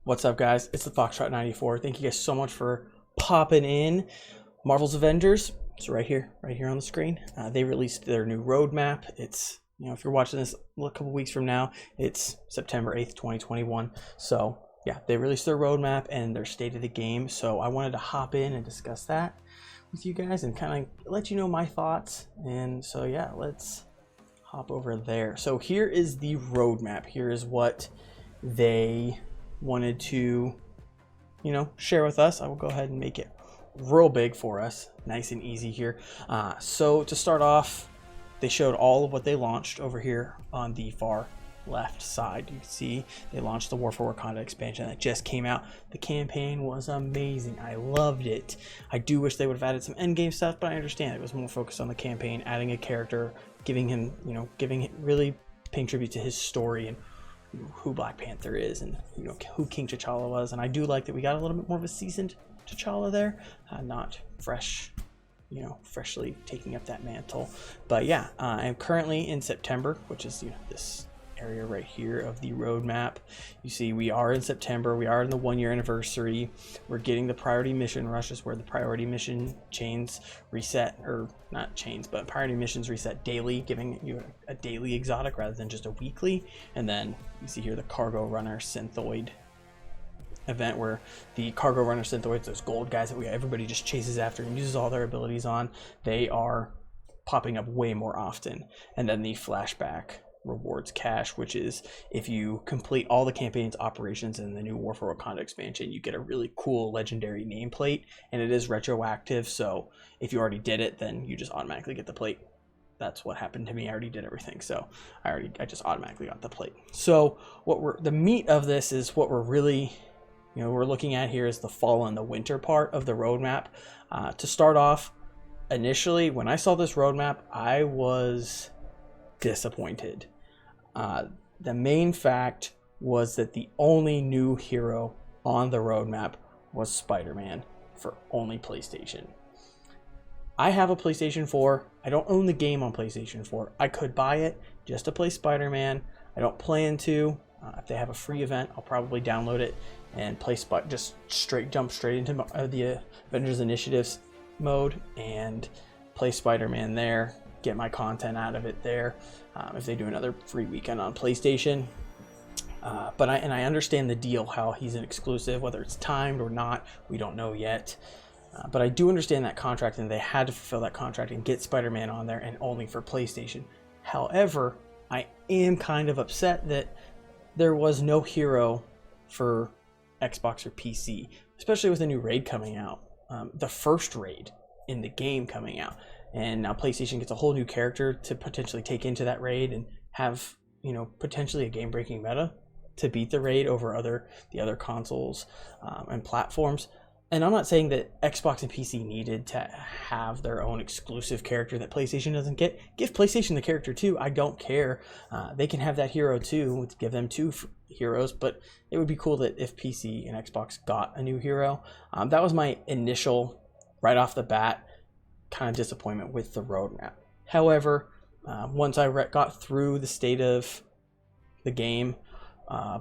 What's up, guys? It's the Foxtrot 94. Thank you guys so much for popping in. Marvel's Avengers, it's right here on the screen. They released their new roadmap. It's, if you're watching this a couple weeks from now, it's September 8th, 2021. So yeah, they released their roadmap and their state of the game. So I wanted to hop in and discuss that with you guys and kind of let you know my thoughts. And so yeah, let's hop over there. So here is the roadmap. Here is what they wanted to share with us. I will go ahead and make it real big for us, nice and easy here. So to start off, they showed all of what they launched over here on the far left side. You can see they launched the War for Wakanda expansion that just came out. The campaign was amazing. I loved it. I do wish they would have added some endgame stuff, but I understand it was more focused on the campaign, adding a character, giving him, really paying tribute to his story and who Black Panther is and who King T'Challa was. And I do like that we got a little bit more of a seasoned T'Challa there, not freshly taking up that mantle. But yeah, I'm currently in September, which is this area right here of the roadmap. You see we are in September, we are in the 1-year anniversary. We're getting the priority mission rushes where the priority mission chains reset, or not chains, but priority missions reset daily, giving you a daily exotic rather than just a weekly. And then you see here the cargo runner synthoid event, where the cargo runner synthoids, those gold guys that everybody just chases after and uses all their abilities on, they are popping up way more often. And then the flashback rewards cache, which is if you complete all the campaign's operations in the new War for Wakanda expansion, you get a really cool legendary nameplate, and it is retroactive. So if you already did it, then you just automatically get the plate. That's what happened to me. I already did everything, so I just automatically got the plate. So the meat of this is what we're really we're looking at here is the fall and the winter part of the roadmap. To start off, initially when I saw this roadmap, I was disappointed. The main fact was that the only new hero on the roadmap was Spider-Man for only PlayStation. I have a PlayStation 4. I don't own the game on PlayStation 4. I could buy it just to play Spider-Man. I don't plan to. If they have a free event, I'll probably download it and play just jump straight into the Avengers Initiatives mode and play Spider-Man there. Get my content out of it there if they do another free weekend on PlayStation. But I understand the deal, how he's an exclusive, whether it's timed or not, we don't know yet. But I do understand that contract, and they had to fulfill that contract and get Spider-Man on there, and only for PlayStation. However, I am kind of upset that there was no hero for Xbox or PC, especially with a new raid coming out, the first raid in the game coming out. And now PlayStation gets a whole new character to potentially take into that raid and have, potentially a game-breaking meta to beat the raid over the other consoles and platforms. And I'm not saying that Xbox and PC needed to have their own exclusive character that PlayStation doesn't get. Give PlayStation the character too. I don't care. They can have that hero too. Give them two heroes. But it would be cool that if PC and Xbox got a new hero. That was my initial, right off the bat, kind of disappointment with the roadmap. However, once I got through the state of the game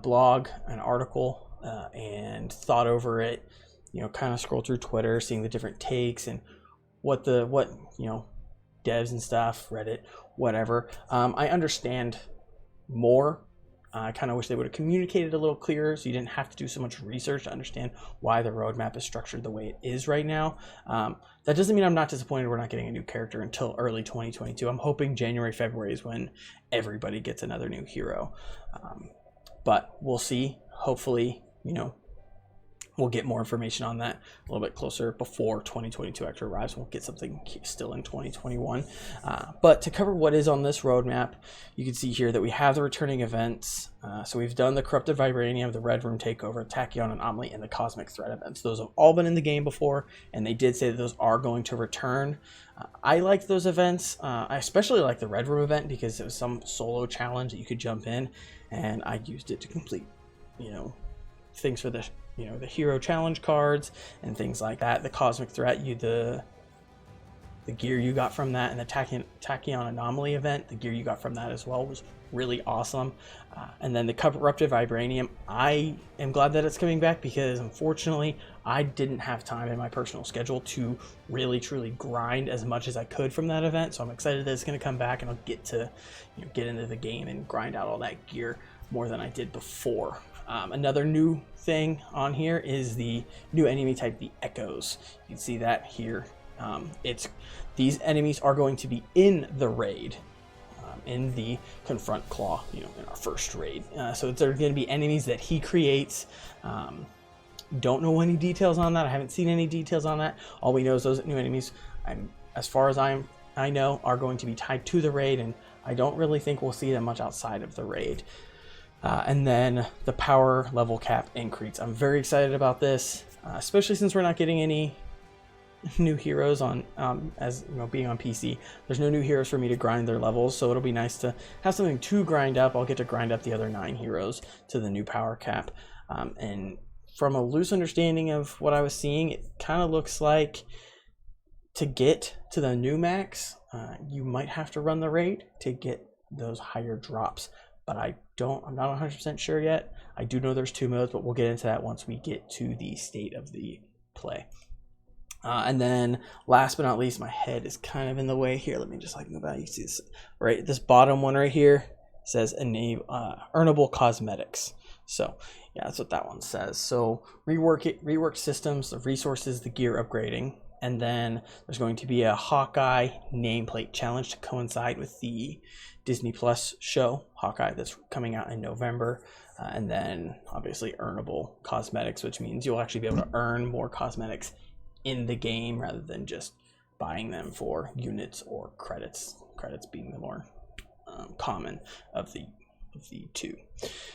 blog, an article, and thought over it, kind of scrolled through Twitter, seeing the different takes and what devs and stuff, Reddit, whatever, I understand more. I kind of wish they would have communicated a little clearer so you didn't have to do so much research to understand why the roadmap is structured the way it is right now. That doesn't mean I'm not disappointed we're not getting a new character until early 2022. I'm hoping January, February is when everybody gets another new hero. But we'll see. Hopefully, we'll get more information on that a little bit closer before 2022 actually arrives. We'll get something still in 2021. But to cover what is on this roadmap, you can see here that we have the returning events. So we've done the Corrupted Vibranium, the Red Room Takeover, Tachyon and Omni, and the Cosmic Threat events. Those have all been in the game before, and they did say that those are going to return. I liked those events. I especially like the Red Room event because it was some solo challenge that you could jump in, and I used it to complete, things for the hero challenge cards and things like that. The Cosmic Threat, the the gear you got from that, and the Tachyon Anomaly event, the gear you got from that as well was really awesome. And then the Corrupted Vibranium, I am glad that it's coming back, because unfortunately I didn't have time in my personal schedule to really truly grind as much as I could from that event. So I'm excited that it's going to come back, and I'll get to get into the game and grind out all that gear more than I did before. Another new thing on here is the new enemy type, the Echoes. You can see that here. These enemies are going to be in the raid, in the Confront Claw, in our first raid. So they're going to be enemies that he creates. Don't know any details on that. I haven't seen any details on that. All we know is those new enemies, as far as I know, are going to be tied to the raid, and I don't really think we'll see them much outside of the raid. And then the power level cap increase. I'm very excited about this, especially since we're not getting any new heroes on, being on PC. There's no new heroes for me to grind their levels, so it'll be nice to have something to grind up. I'll get to grind up the other 9 heroes to the new power cap. And from a loose understanding of what I was seeing, it kind of looks like to get to the new max, you might have to run the raid to get those higher drops. But I'm not 100% sure yet. I do know there's 2 modes, but we'll get into that once we get to the state of the play. And then last but not least, my head is kind of in the way here. Let me just move out. You see this, right? This bottom one right here says enable earnable cosmetics. So yeah, that's what that one says. So rework systems, the resources, the gear upgrading. And then there's going to be a Hawkeye nameplate challenge to coincide with the Disney Plus show, Hawkeye, that's coming out in November. And then obviously earnable cosmetics, which means you'll actually be able to earn more cosmetics in the game rather than just buying them for units or credits. Credits being the more common of the 2.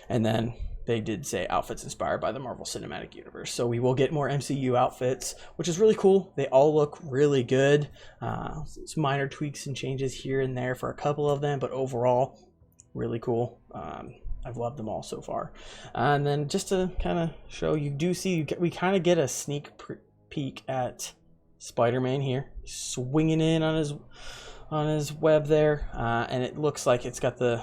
And then they did say outfits inspired by the Marvel Cinematic Universe. So we will get more MCU outfits, which is really cool. They all look really good. Some minor tweaks and changes here and there for a couple of them, but overall, really cool. I've loved them all so far. And then just to kind of show, we kind of get a sneak peek at Spider-Man here, swinging in on his web there, and it looks like it's got the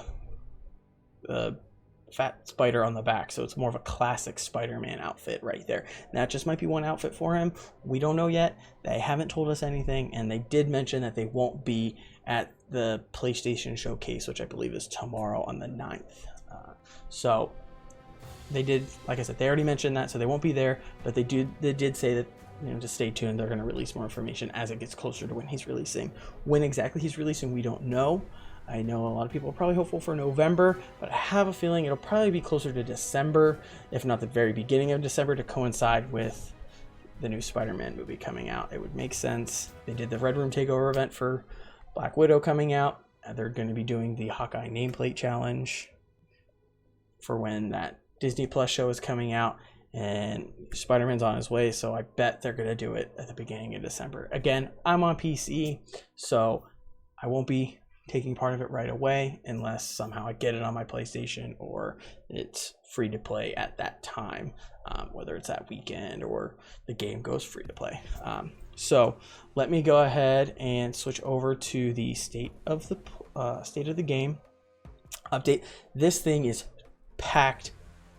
fat spider on the back, so it's more of a classic Spider-Man outfit right there. Now, it just might be one outfit for him. We don't know yet. They haven't told us anything, and they did mention that they won't be at the PlayStation Showcase, which I believe is tomorrow on the 9th. So they did, like I said, they already mentioned that, so they won't be there, but they did say that, to stay tuned. They're going to release more information as it gets closer to when he's releasing. When exactly he's releasing, we don't know. I know a lot of people are probably hopeful for November, but I have a feeling it'll probably be closer to December, if not the very beginning of December, to coincide with the new Spider-Man movie coming out. It would make sense. They did the Red Room Takeover event for Black Widow coming out. They're going to be doing the Hawkeye nameplate challenge for when that Disney Plus show is coming out, and Spider-Man's on his way, so I bet they're going to do it at the beginning of December. Again, I'm on PC, so I won't be taking part of it right away unless somehow I get it on my PlayStation or it's free to play at that time, whether it's that weekend or the game goes free to play. So let me go ahead and switch over to the state of the game update. This thing is packed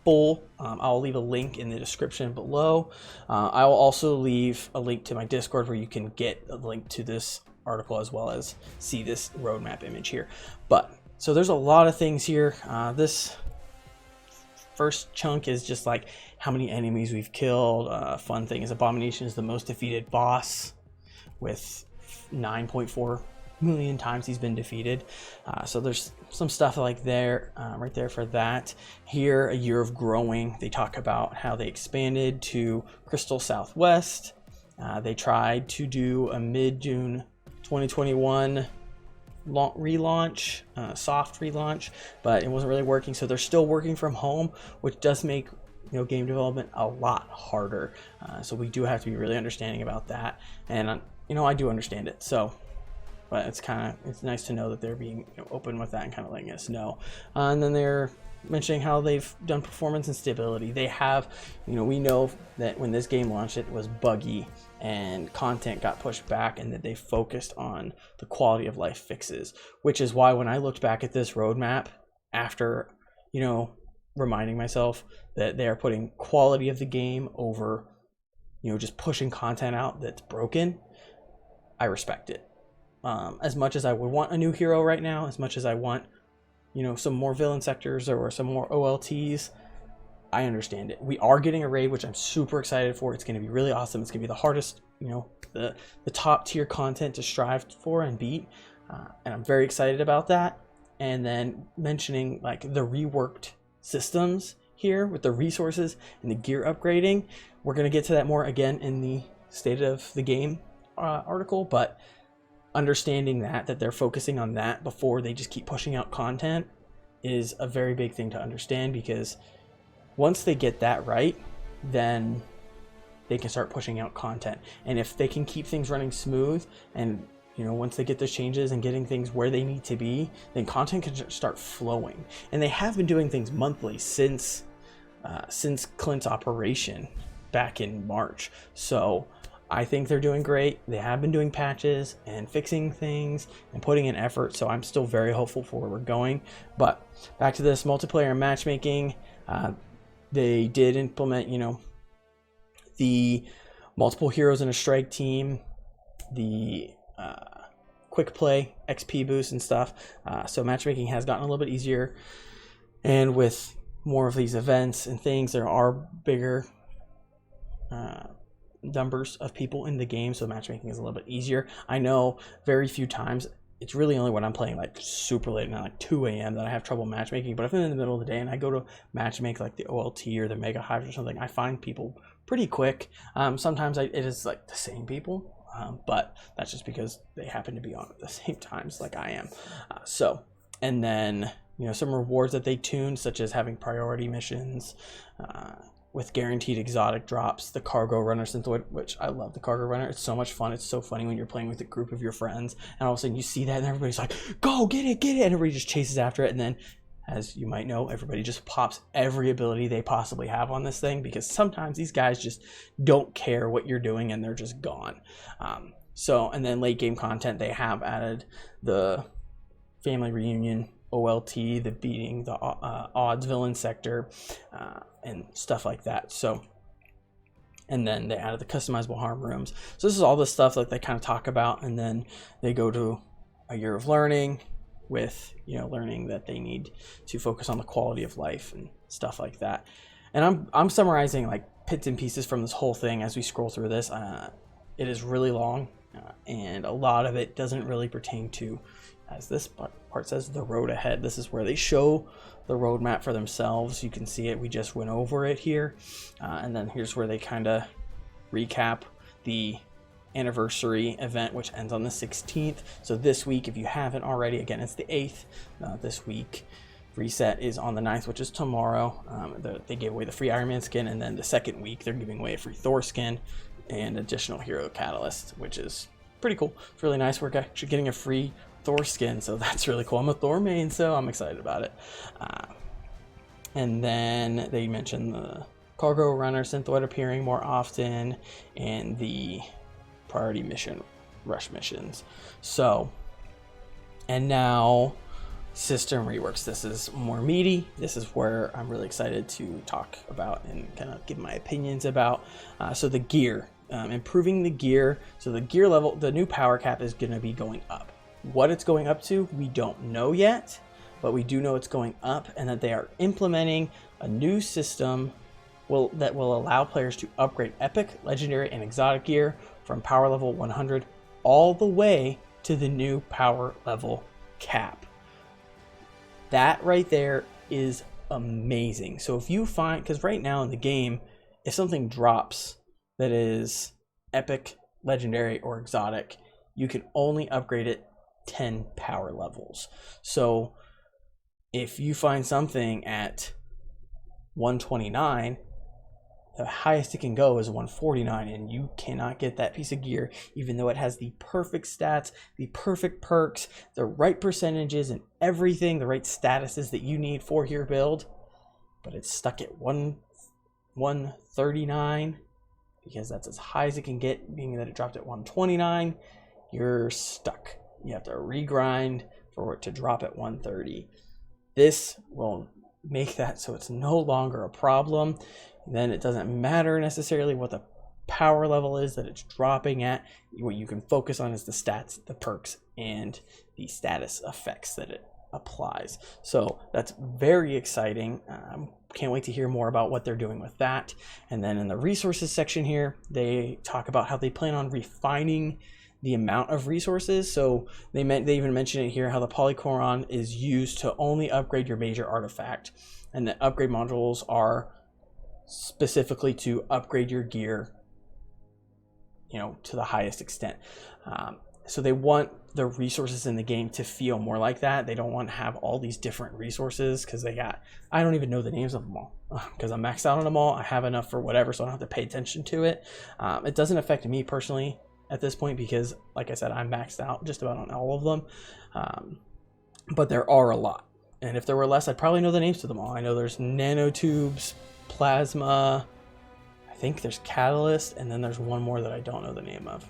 full. I'll leave a link in the description below. I will also leave a link to my Discord where you can get a link to this article as well as see this roadmap image here. So there's a lot of things here. This first chunk is just like how many enemies we've killed. Fun thing is Abomination is the most defeated boss with 9.4 million times he's been defeated. So there's some stuff like there, right there for that. Here, a year of growing. They talk about how they expanded to Crystal Southwest. They tried to do a mid-June 2021 relaunch, soft relaunch, but it wasn't really working. So they're still working from home, which does make game development a lot harder. So we do have to be really understanding about that, and I do understand it. So, but it's nice to know that they're being open with that and kind of letting us know. And then they're mentioning how they've done performance and stability. They have, we know that when this game launched, it was buggy and content got pushed back, and that they focused on the quality of life fixes, which is why when I looked back at this roadmap after, reminding myself that they are putting quality of the game over, just pushing content out that's broken, I respect it. As much as I would want a new hero right now, as much as I want, some more villain sectors or some more OLTs, I understand it. We are getting a raid, which I'm super excited for. It's going to be really awesome. It's going to be the hardest, the top tier content to strive for and beat. And I'm very excited about that. And then mentioning like the reworked systems here with the resources and the gear upgrading. We're going to get to that more again in the state of the game article, but understanding that they're focusing on that before they just keep pushing out content is a very big thing to understand, because once they get that right, then they can start pushing out content. And if they can keep things running smooth, and once they get those changes and getting things where they need to be, then content can start flowing. And they have been doing things monthly since Clint's operation back in March. So I think they're doing great. They have been doing patches and fixing things and putting in effort. So I'm still very hopeful for where we're going. But back to this multiplayer and matchmaking. They did implement, the multiple heroes in a strike team, the quick play, XP boost and stuff. So matchmaking has gotten a little bit easier. And with more of these events and things, there are bigger numbers of people in the game, so matchmaking is a little bit easier. I know very few times, it's really only when I'm playing like super late at like 2 a.m. that I have trouble matchmaking. But if I'm in the middle of the day and I go to matchmake like the OLT or the Mega Hive or something, I find people pretty quick. Sometimes it is like the same people, but that's just because they happen to be on at the same times like I am. And then some rewards that they tuned, such as having priority missions, with guaranteed exotic drops, the cargo runner synthoid, which I love the cargo runner. It's so much fun. It's so funny when you're playing with a group of your friends and all of a sudden you see that and everybody's like, go get it, and everybody just chases after it. And then, as you might know, everybody just pops every ability they possibly have on this thing, because sometimes these guys just don't care what you're doing and they're just gone. And then late game content, they have added the family reunion OLT, the beating the odds villain sector, and stuff like that. So, and then they added the customizable harm rooms. So this is all the stuff that they kind of talk about, and then they go to a year of learning with learning that they need to focus on the quality of life and stuff like that. And I'm summarizing like bits and pieces from this whole thing as we scroll through this. It is really long, and a lot of it doesn't really pertain to, as this part says, the road ahead. This is where they show the roadmap for themselves. You can see it. We just went over it here. And then here's where they kind of recap the anniversary event, which ends on the 16th. So this week, if you haven't already, again, it's the 8th. This week, reset is on the 9th, which is tomorrow. They gave away the free Iron Man skin. And then the second week, they're giving away a free Thor skin and additional hero catalyst, which is pretty cool. It's really nice. We're actually getting a free Thor skin, so that's really cool. I'm a Thor main, so I'm excited about it. And then they mentioned the cargo runner synthoid appearing more often and the priority mission rush missions. So, and now system reworks. This is more meaty. This is where I'm really excited to talk about and kind of give my opinions about. So the gear, improving the gear. So the gear level, the new power cap is going to be going up. What it's going up to, we don't know yet, but we do know it's going up, and that they are implementing a new system that will allow players to upgrade epic, legendary, and exotic gear from power level 100 all the way to the new power level cap. That right there is amazing. So if you find, because right now in the game, if something drops that is epic, legendary, or exotic, you can only upgrade it 10 power levels. So if you find something at 129, the highest it can go is 149, and you cannot get that piece of gear, even though it has the perfect stats, the perfect perks, the right percentages and everything, the right statuses that you need for your build. But it's stuck at 139 because that's as high as it can get, being that it dropped at 129. You're stuck. You have to regrind for it to drop at 130. This will make that so it's no longer a problem. Then it doesn't matter necessarily what the power level is that it's dropping at. What you can focus on is the stats, the perks, and the status effects that it applies. So that's very exciting. Can't wait to hear more about what they're doing with that. And then in the resources section here, they talk about how they plan on refining the amount of resources. So they even mention it here, how the Polychoron is used to only upgrade your major artifact, and the upgrade modules are specifically to upgrade your gear, to the highest extent. So they want the resources in the game to feel more like that. They don't want to have all these different resources, because I don't even know the names of them all, because I'm maxed out on them all. I have enough for whatever, so I don't have to pay attention to it. It doesn't affect me personally at this point, because like I said, I'm maxed out just about on all of them. But there are a lot, and if there were less, I'd probably know the names to them all. I know there's nanotubes, plasma, I think there's catalyst, and then there's one more that I don't know the name of.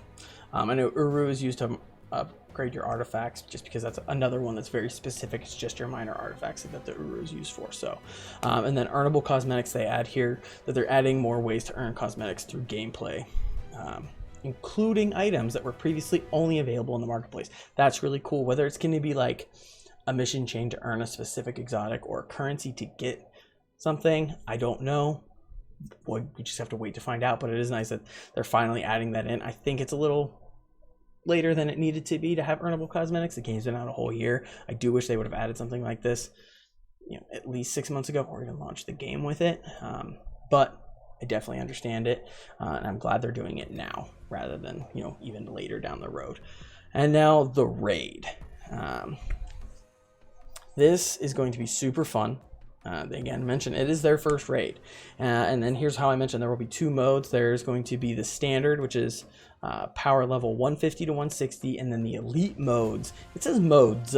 I know Uru is used to upgrade your artifacts, just because that's another one that's very specific. It's just your minor artifacts that the Uru is used for. So, and then earnable cosmetics, they add here that they're adding more ways to earn cosmetics through gameplay, including items that were previously only available in the marketplace. That's really cool. Whether it's going to be like a mission chain to earn a specific exotic or a currency to get something, I don't know. We just have to wait to find out, but it is nice that they're finally adding that in. I think it's a little later than it needed to be to have earnable cosmetics. The game's been out a whole year. I do wish they would have added something like this, at least 6 months ago, or even launched the game with it. But I definitely understand it, and I'm glad they're doing it now rather than even later down the road. And now the raid. This is going to be super fun. They again mentioned it is their first raid, and then here's how I mentioned there will be 2 modes. There's going to be the standard, which is power level 150 to 160, and then the elite modes. It says modes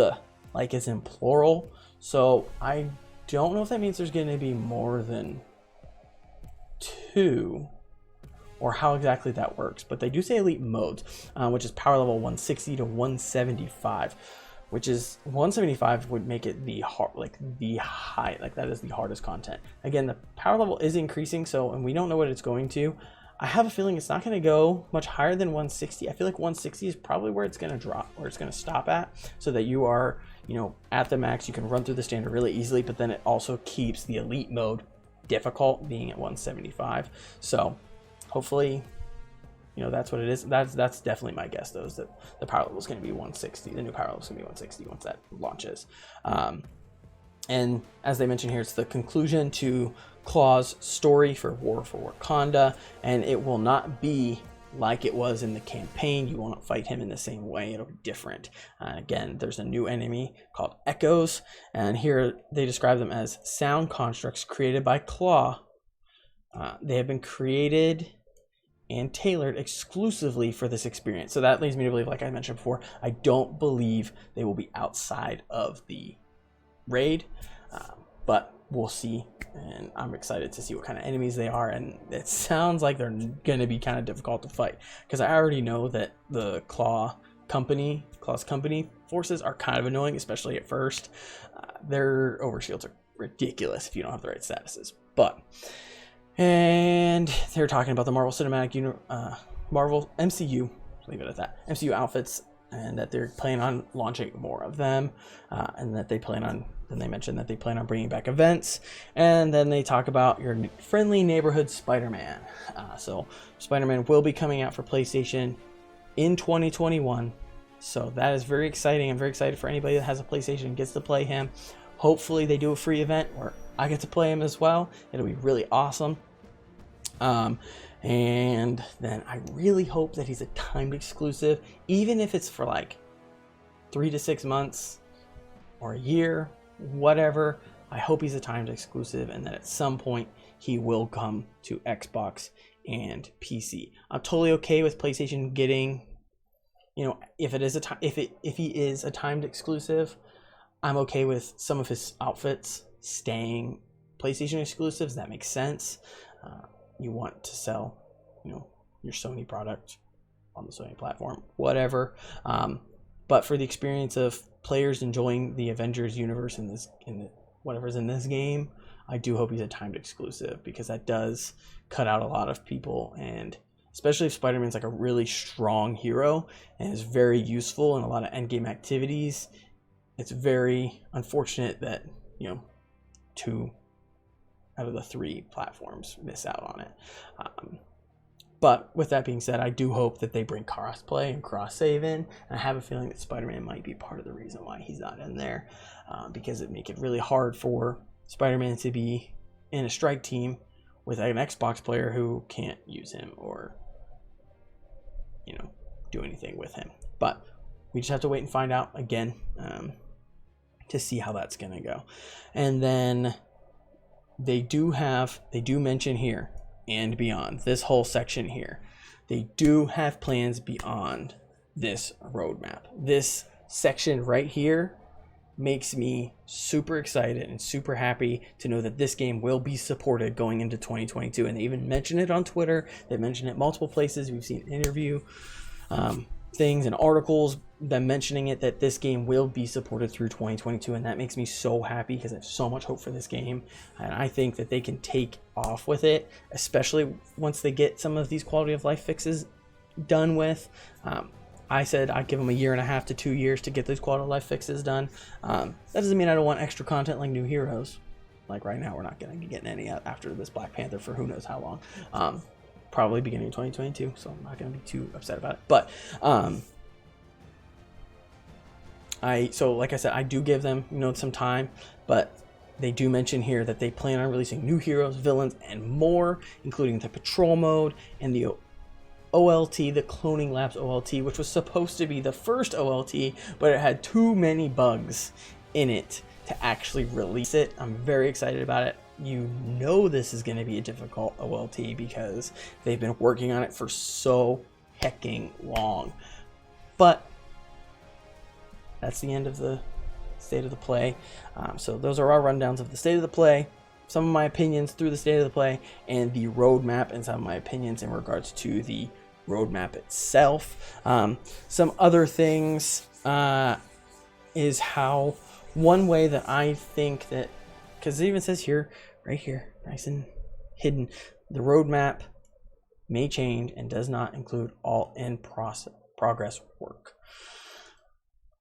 like it's in plural, so I don't know if that means there's going to be more than 2 or how exactly that works, but they do say elite modes, which is power level 160 to 175. Which is 175 would make it the high, that is the hardest content. Again, the power level is increasing, and we don't know what it's going to. I have a feeling it's not going to go much higher than 160. I feel like 160 is probably where it's going to drop, where it's going to stop at, so that you are, at the max. You can run through the standard really easily, but then it also keeps the elite mode difficult, being at 175. So hopefully, that's what it is. That's definitely my guess, though, is that the power level is going to be 160. The new power level is going to be 160 once that launches. And as they mentioned here, it's the conclusion to Claw's story for War for Wakanda, and it will not be like it was in the campaign. You won't fight him in the same way. It'll be different. Again, there's a new enemy called Echoes, and here they describe them as sound constructs created by Claw. They have been created and tailored exclusively for this experience. So that leads me to believe, like I mentioned before, I don't believe they will be outside of the raid, but we'll see. And I'm excited to see what kind of enemies they are, and it sounds like they're going to be kind of difficult to fight, because I already know that the Claw's company forces are kind of annoying, especially at first. Their overshields are ridiculous if you don't have the right statuses, and they're talking about the Marvel Marvel MCU, leave it at that, MCU outfits, and that they're planning on launching more of them, and that they mentioned that they plan on bringing back events, and then they talk about your friendly neighborhood Spider-Man. So Spider-Man will be coming out for PlayStation in 2021, so that is very exciting. I'm very excited for anybody that has a PlayStation and gets to play him. Hopefully they do a free event where I get to play him as well. It'll be really awesome. And then I really hope that he's a timed exclusive, even if it's for like 3 to 6 months or a year, whatever. I hope he's a timed exclusive, and that at some point he will come to Xbox and PC. I'm totally okay with PlayStation getting, you know, if he is a timed exclusive, I'm okay with some of his outfits staying PlayStation exclusives. That makes sense. You want to sell, you know, your Sony product on the Sony platform, whatever. But for the experience of players enjoying the Avengers universe whatever's in this game, I do hope he's a timed exclusive, because that does cut out a lot of people, and especially if Spider-Man's like a really strong hero and is very useful in a lot of endgame activities. It's very unfortunate that, you know, 2 out of the 3 platforms miss out on it. But with that being said, I do hope that they bring crossplay and cross-save in. And I have a feeling that Spider-Man might be part of the reason why he's not in there, because it make it really hard for Spider-Man to be in a strike team with an Xbox player who can't use him or, you know, do anything with him. But we just have to wait and find out again to see how that's going to go. And then they do mention here and beyond this whole section here, they do have plans beyond this roadmap. This section right here makes me super excited and super happy to know that this game will be supported going into 2022. And they even mention it on Twitter. They mention it multiple places. We've seen interview things and articles, them mentioning it, that this game will be supported through 2022, and that makes me so happy because I have so much hope for this game, and I think that they can take off with it, especially once they get some of these quality of life fixes done with. I said I'd give them 1.5 to 2 years to get those quality of life fixes done. That doesn't mean I don't want extra content like new heroes. Like right now, we're not going to be getting any after this Black Panther for who knows how long. Probably beginning of 2022, so I'm not going to be too upset about it. But so like I said, I do give them, you know, some time, but they do mention here that they plan on releasing new heroes, villains, and more, including the patrol mode and the OLT, the Cloning Labs OLT, which was supposed to be the first OLT, but it had too many bugs in it to actually release it. I'm very excited about it. You know this is going to be a difficult OLT because they've been working on it for so hecking long. But that's the end of the state of the play. So those are our rundowns of the state of the play, some of my opinions through the state of the play, and the roadmap, and some of my opinions in regards to the roadmap itself. Some other things is how one way that I think that, because it even says here, right here, nice and hidden, the roadmap may change and does not include all progress work.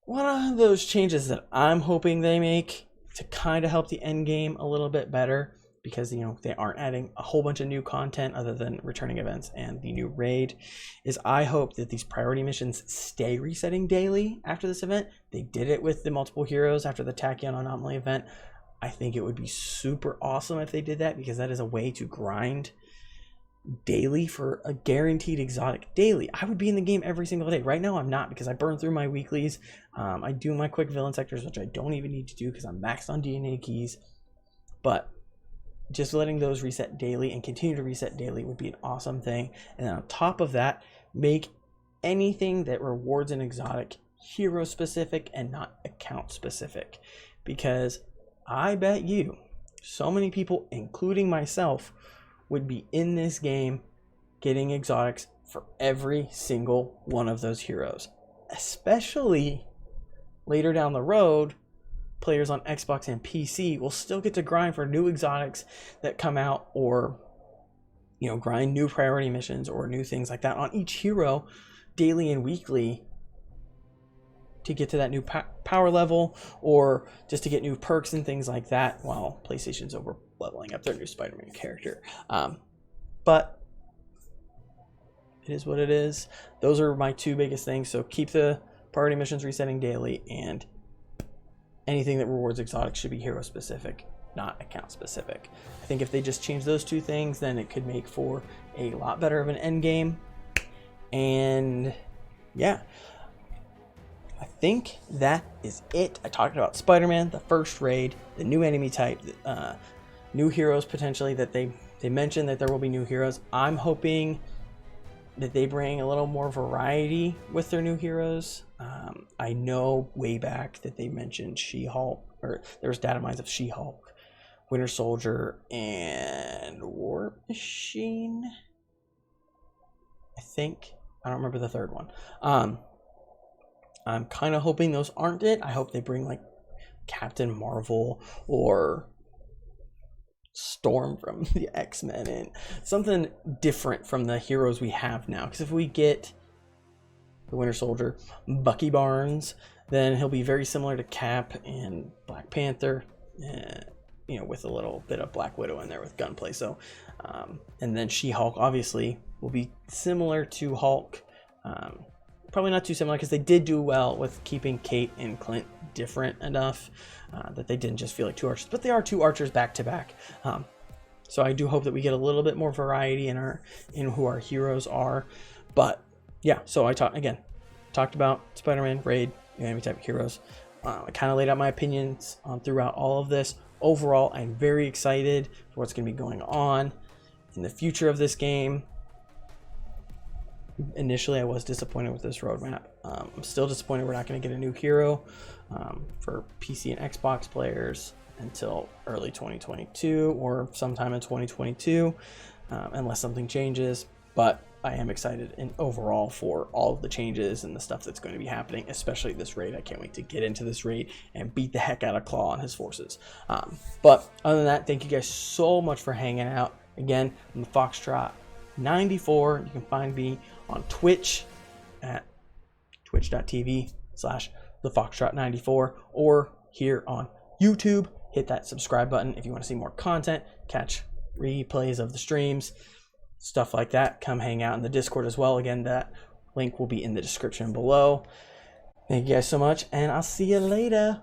One of those changes that I'm hoping they make to kind of help the end game a little bit better, because, you know, they aren't adding a whole bunch of new content other than returning events and the new raid, is I hope that these priority missions stay resetting daily after this event. They did it with the multiple heroes after the Tachyon Anomaly event. I think it would be super awesome if they did that, because that is a way to grind daily for a guaranteed exotic daily. I would be in the game every single day. Right now I'm not, because I burn through my weeklies. I do my quick villain sectors, which I don't even need to do because I'm maxed on DNA keys. But just letting those reset daily and continue to reset daily would be an awesome thing. And then on top of that, make anything that rewards an exotic hero specific and not account specific, because I bet you so many people, including myself, would be in this game getting exotics for every single one of those heroes. Especially later down the road, players on Xbox and PC will still get to grind for new exotics that come out, or, you know, grind new priority missions or new things like that on each hero daily and weekly to get to that new power level, or just to get new perks and things like that while PlayStation's over leveling up their new Spider-Man character. But it is what it is. Those are my 2 biggest things. So keep the priority missions resetting daily, and anything that rewards exotics should be hero specific, not account specific. I think if they just change those 2 things, then it could make for a lot better of an end game. And yeah, I think that is it. I talked about Spider-Man, the first raid, the new enemy type, new heroes potentially that they They mentioned that there will be new heroes. I'm hoping that they bring a little more variety with their new heroes. I know way back that they mentioned She-Hulk, or there was data mines of She-Hulk, Winter Soldier, and War Machine, I think. I don't remember the third one. I'm kind of hoping those aren't it. I hope they bring like Captain Marvel or Storm from the X-Men and something different from the heroes we have now. Because if we get the Winter Soldier, Bucky Barnes, then he'll be very similar to Cap and Black Panther, you know, with a little bit of Black Widow in there with gunplay. So, and then She-Hulk obviously will be similar to Hulk. Probably not too similar because they did do well with keeping Kate and Clint different enough that they didn't just feel like two archers, but they are two archers back to back. So I do hope that we get a little bit more variety in who our heroes are. But yeah, so I talked about Spider-Man, Raid, enemy type heroes. I kind of laid out my opinions on throughout all of this. Overall, I'm very excited for what's going to be going on in the future of this game. Initially, I was disappointed with this roadmap. I'm still disappointed we're not going to get a new hero for PC and Xbox players until early 2022 or sometime in 2022, unless something changes. But I am excited overall for all of the changes and the stuff that's going to be happening, especially this raid. I can't wait to get into this raid and beat the heck out of Claw and his forces. But other than that, thank you guys so much for hanging out. Again, I'm the Foxtrot 94. You can find me on Twitch at twitch.tv/thefoxtrot94 or here on YouTube. Hit that subscribe button if you want to see more content, catch replays of the streams, stuff like that. Come hang out in the Discord as well. Again, that link will be in the description below. Thank you guys so much, and I'll see you later.